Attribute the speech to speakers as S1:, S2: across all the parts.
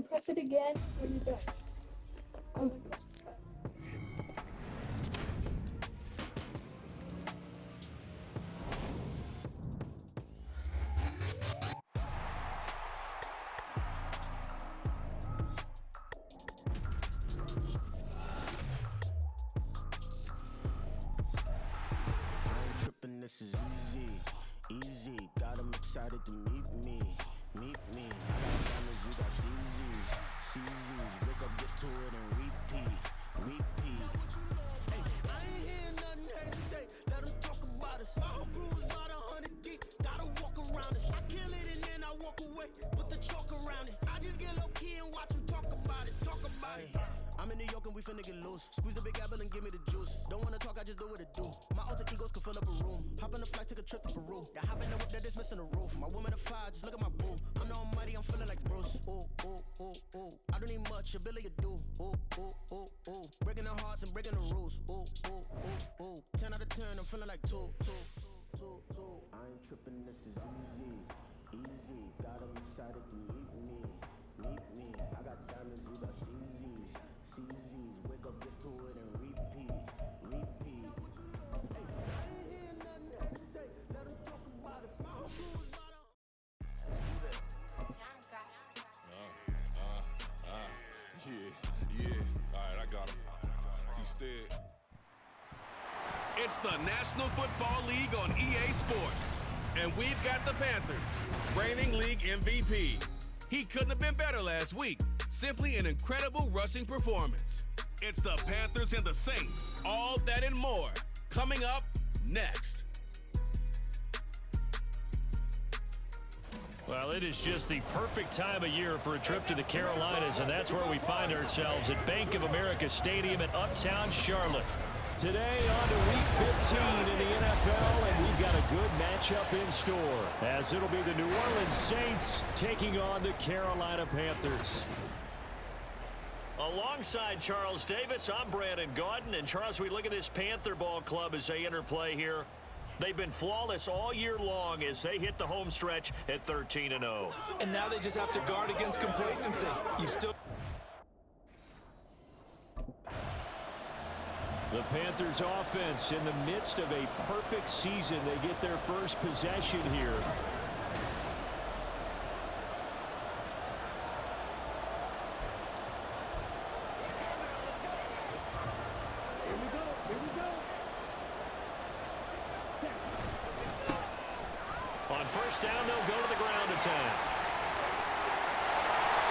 S1: then press it again when you're done. And then press the stop.
S2: This is easy, easy. Got 'em excited to meet me. I got diamonds, you got CZs. Wake up, get to it, and repeat. Hey, I ain't hearing nothing hate to say. Let 'em talk about us. My whole crew is about 100 deep. Gotta walk around us. I kill it and then I walk away with the chalk around it. I just get low key and watch 'em talk about it. I'm in New York and we finna get loose. Squeeze the big apple and give me the juice. Don't wanna talk, I just do what it do. My alter egos can fill up a room. Hop on the flight, take a trip to Peru. That hop in the whip that is missing the roof. My woman a fire, just look at my boo. I'm no mighty, I'm feeling like Bruce. Ooh. I don't need much, ability to do. Ooh. Breaking the hearts and breaking the rules. Ooh. 10 out of 10, I'm feeling like two. I ain't tripping, this is easy. Got 'em excited to meet me. I got diamonds, you got CZs. Wake up, get to it, and repeat. Hey, I ain't hear nothing else to say. Let 'em talk about it. My whole crew is about
S3: Yeah. All right, I got him. T-Stead.
S4: It's the National Football League on EA Sports. And we've got the Panthers, reigning league MVP. He couldn't have been better last week. Simply an incredible rushing performance. It's the Panthers and the Saints. All that and more. Coming up next.
S5: Well, it is just the perfect time of year for a trip to the Carolinas, and that's where we find ourselves at Bank of America Stadium in Uptown Charlotte. Today on to Week 15 in the NFL, and we've got a good matchup in store, as it'll be the New Orleans Saints taking on the Carolina Panthers. Alongside Charles Davis, I'm Brandon Gaudin, and Charles, we look at this Panther ball club as they interplay here. They've been flawless all year long as they hit the home stretch at 13-0.
S6: And now they just have to guard against complacency.
S5: The Panthers offense in the midst of a perfect season. They get their first possession here. On first down, they'll go to the ground attack.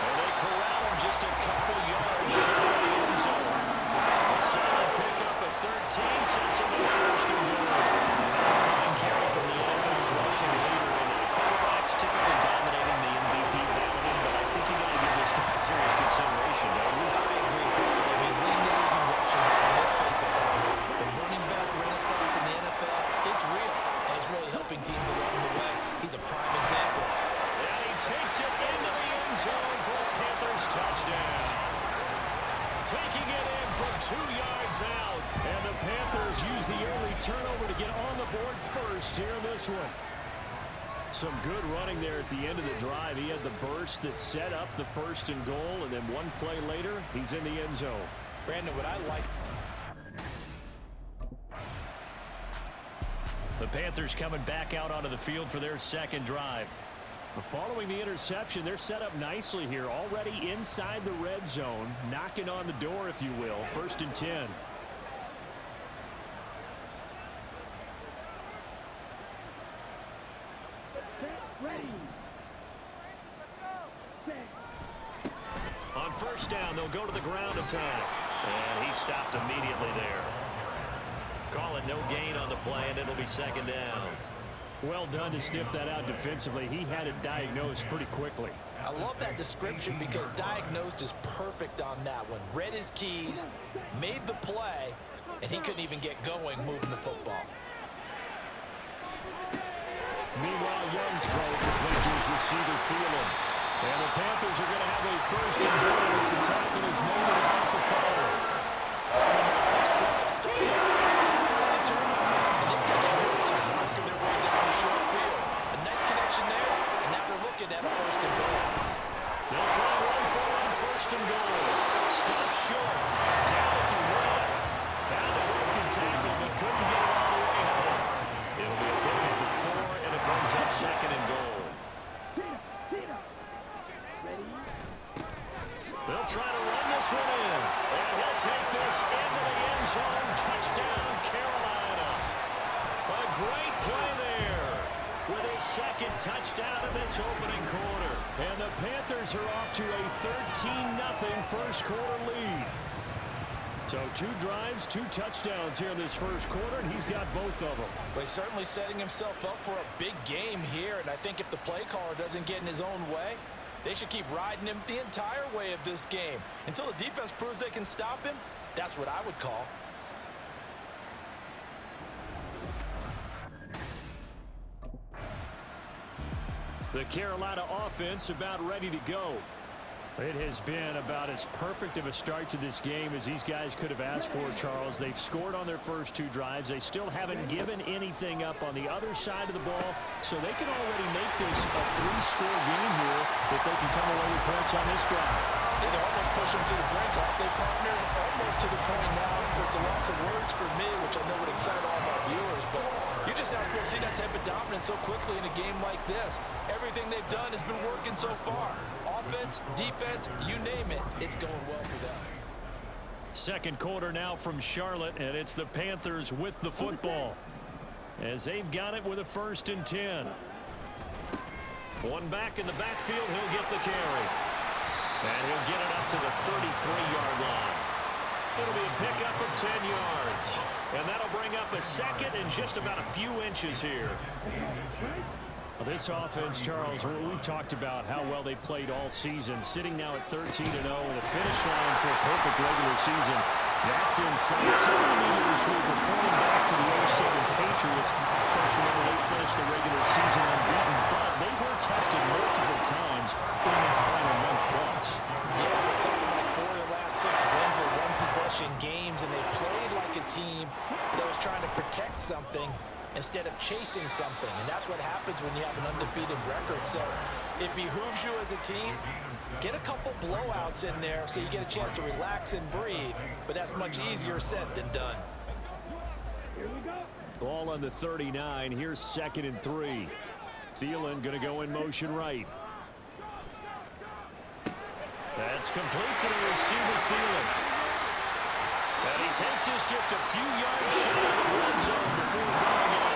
S5: And they corral him just a couple yards short of the end zone. A solid pickup of 13 sets him up first and goal. A fine carry from the NFL's rushing leader. And quarterbacks typically dominating the MVP balloting, but I think you got to give this guy serious consideration, don't you?
S6: I agree totally. I mean, he's leading the league in rushing. In this case, the running back renaissance in the NFL, it's real. And it's really helping teams along the way. He's a prime example.
S5: And he takes it into the end zone for a Panthers touchdown. Taking it in from 2 yards out. And the Panthers use the early turnover to get on the board first here in this one. Some good running there at the end of the drive. He had the burst that set up the first and goal, and then one play later, he's in the end zone.
S6: Brandon, what I like...
S5: The Panthers coming back out onto the field for their second drive. Following the interception, they're set up nicely here, already inside the red zone, knocking on the door, if you will. 1st and 10. On first down, they'll go to the ground attack. And he stopped immediately there. Call it no gain on the play, and it'll be 2nd down. Well done to sniff that out defensively. He had it diagnosed pretty quickly.
S6: I love that description because diagnosed is perfect on that one. Read his keys, made the play, and he couldn't even get going moving the football.
S5: Meanwhile, Young's throw to Panthers receiver Thielen. And the Panthers are going to have a 1st and goal as the tackle is made at about the 5.
S6: Next drive started. A nice connection there, and now we're looking at a 1st and goal.
S5: They'll try one for it They'll try to run this one in. And he'll take this into the end zone. Touchdown, Carolina. A great play there with his second touchdown in this opening quarter. And the Panthers are off to a 13-0 first quarter lead. So 2 drives, 2 touchdowns here in this first quarter, and he's got both of them.
S6: Well, he's certainly setting himself up for a big game here, and I think if the play caller doesn't get in his own way, they should keep riding him the entire way of this game. Until the defense proves they can stop him, that's what I would call.
S5: The Carolina offense about ready to go. It has been about as perfect of a start to this game as these guys could have asked for, Charles. They've scored on their first 2 drives. They still haven't given anything up on the other side of the ball, so they can already make this a 3-score game here if they can come away with points on this drive.
S6: They almost push them to the brink, aren't they, partner? Almost to the point now where it's a loss of words for me, which I know would excite all of our viewers, but you're just not supposed to see that type of dominance so quickly in a game like this. Everything they've done has been working so far. Offense, defense, you name it, it's going well for them.
S5: Second quarter now from Charlotte, and it's the Panthers with the football as they've got it with a 1st and 10. One back in the backfield, he'll get the carry. And he'll get it up to the 33-yard line. It'll be a pickup of 10 yards. And that'll bring up a second and just about a few inches here. This offense, Charles, we've talked about how well they played all season, sitting now at 13-0 with a finish line for a perfect regular season. That's in sight. Some of the media this week were pointing back to the 07 Patriots. Of course, remember, they finished the regular season unbeaten, but they were tested multiple times in that final month plus.
S6: Yeah, it was something like 4 of the last 6 wins were one-possession games, and they played like a team that was trying to protect something instead of chasing something, and that's what happens when you have an undefeated record. So it behooves you as a team, get a couple blowouts in there so you get a chance to relax and breathe, but that's much easier said than done.
S5: Ball on the 39. Here's 2nd and 3. Thielen going to go in motion right. That's complete to the receiver, Thielen. And he takes this just a few yards shy of the red zone before going out.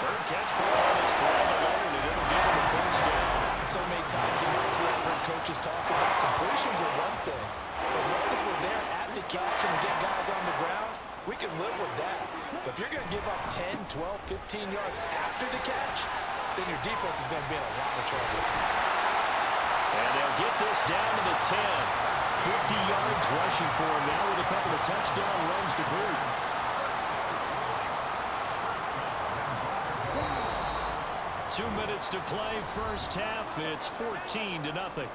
S5: Third catch for him on this drive alone, and it'll give him a 1st down.
S6: So many times in my career, I've heard coaches talk about completions are one thing. As long as we're there at the catch and we get guys on the ground, we can live with that. But if you're going to give up 10, 12, 15 yards after the catch, then your defense is going to be in a lot of trouble.
S5: And they'll get this down to the 10. 50 yards rushing for him now with a couple of touchdown runs to boot. Two minutes to play, first half. It's 14-0.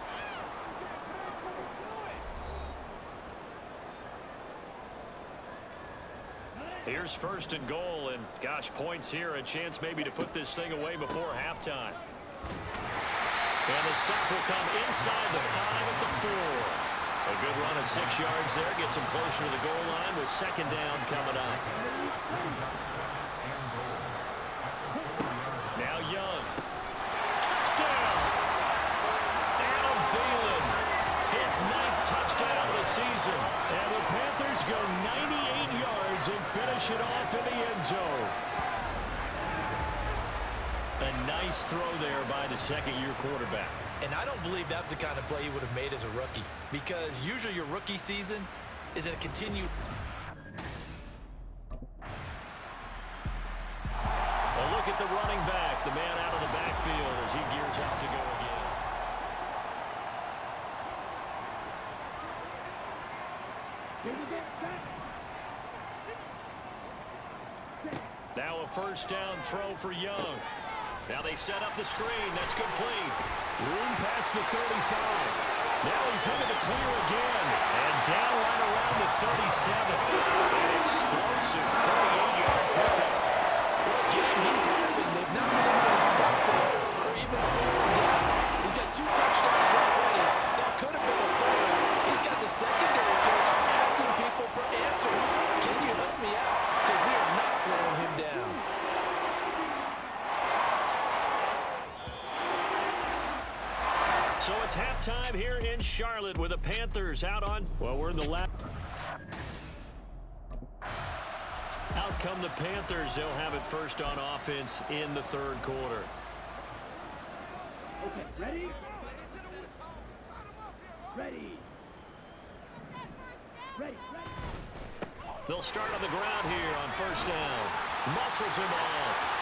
S5: Here's 1st and goal, and gosh, points here, a chance maybe to put this thing away before halftime. And the stop will come inside the 5 at the 4. A good run of 6 yards there, gets him closer to the goal line with 2nd down coming up. Now Young. Touchdown! Adam Thielen, his 9th touchdown of the season. And the Panthers go 98 yards and finish it off in the end zone. A nice throw there by the 2nd-year quarterback.
S6: And I don't believe that's the kind of play he would have made as a rookie, because usually your rookie season is going to continue.
S5: A look at the running back, the man out of the backfield as he gears out to go again. Now a 1st down throw for Young. Now they set up the screen. That's complete. Room past the 35. Now he's into the clear again. And down right around the 37. An explosive 38-yard pickup.
S6: Again, he's having. They've not been able to stop him or even slow him down. He's got 2 touchdowns already. That could have been a 3rd. He's got the secondary coach asking people for answers. Can you help me out? Because we are not slowing him down.
S5: So So it's halftime here in Charlotte with the Panthers out on, well, we're in the last. Out come the Panthers. They'll have it first on offense in the third quarter.
S1: Okay, ready? Ready. Ready.
S5: They'll start on the ground here on first down. Muscles him off.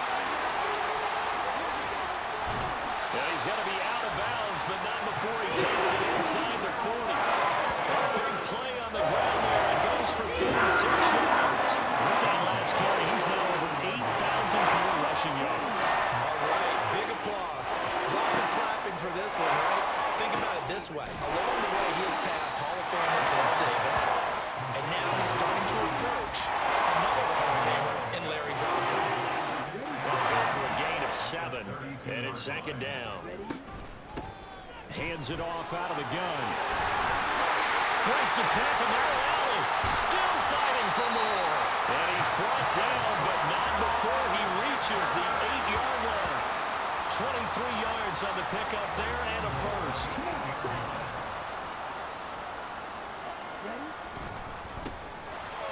S5: Yeah, he's got to be out of bounds, but not before he takes it inside the 40. A big play on the ground there and goes for 36 yards. With that last carry, he's now over 8,000 career rushing yards.
S6: All right, big applause. Lots of clapping for this one, right? Think about it this way. Along the way, he has passed Hall of Famer Terrell Davis, and now he's starting to approach another Hall of Famer in Larry Zonka.
S5: They'll go for a gain of 7, and it's second down. Hands it off out of the gun. Breaks the tackle, now Allen. Still fighting for more. And he's brought down, but not before he reaches the 8-yard line. 23 yards on the pickup there and a first.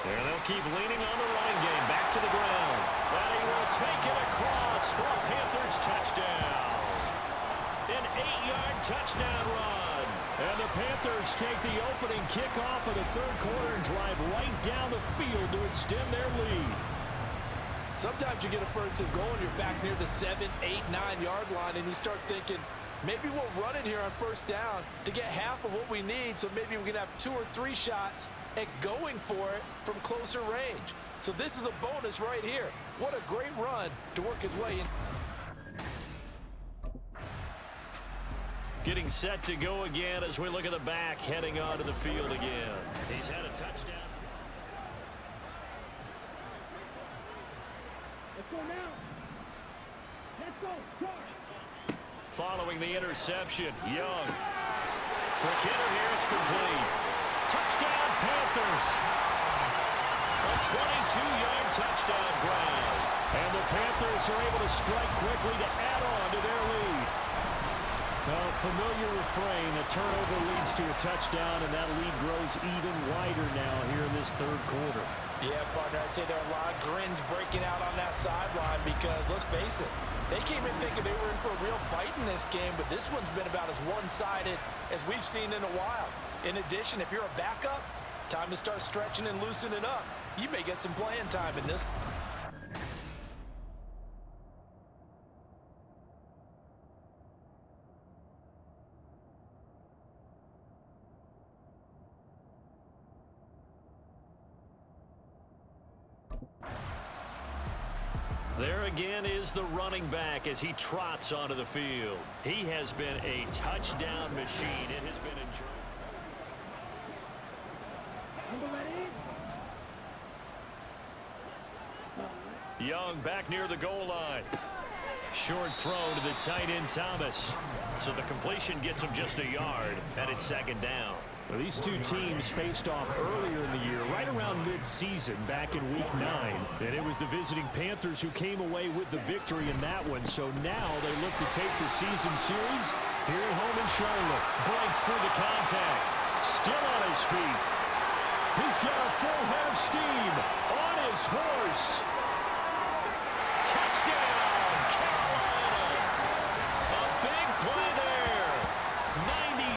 S5: There they'll keep leaning on the line game. Back to the ground. And he will take it across for a Panthers touchdown. An 8-yard touchdown run. And the Panthers take the opening kickoff of the third quarter and drive right down the field to extend their lead.
S6: Sometimes you get a first and goal and you're back near the 7, 8, 9-yard line, and you start thinking, maybe we'll run it here on first down to get half of what we need, so maybe we can have 2 or 3 shots at going for it from closer range. So this is a bonus right here. What a great run to work his way in.
S5: Getting set to go again as we look at the back heading onto the field again. He's had a touchdown.
S1: Let's go now. Let's go. Charge.
S5: Following the interception, Young. McKinnon here, it's complete. Touchdown, Panthers. A 22-yard touchdown grab. And the Panthers are able to strike quickly to add on to their lead. A familiar refrain, a turnover leads to a touchdown, and that lead grows even wider now here in this third quarter.
S6: Yeah, partner, I'd say there are a lot of grins breaking out on that sideline because, let's face it, they came in thinking they were in for a real fight in this game, but this one's been about as one-sided as we've seen in a while. In addition, if you're a backup, time to start stretching and loosening up. You may get some playing time in this.
S5: There again is the running back as he trots onto the field. He has been a touchdown machine. It has been enjoyable. Young back near the goal line. Short throw to the tight end Thomas. So the completion gets him just a yard, and it's second down. Well, these two teams faced off earlier in the year, right around mid-season, back in Week 9. And it was the visiting Panthers who came away with the victory in that one. So now they look to take the season series here at home in Charlotte. Breaks through the contact. Still on his feet. He's got a full head of steam on his horse.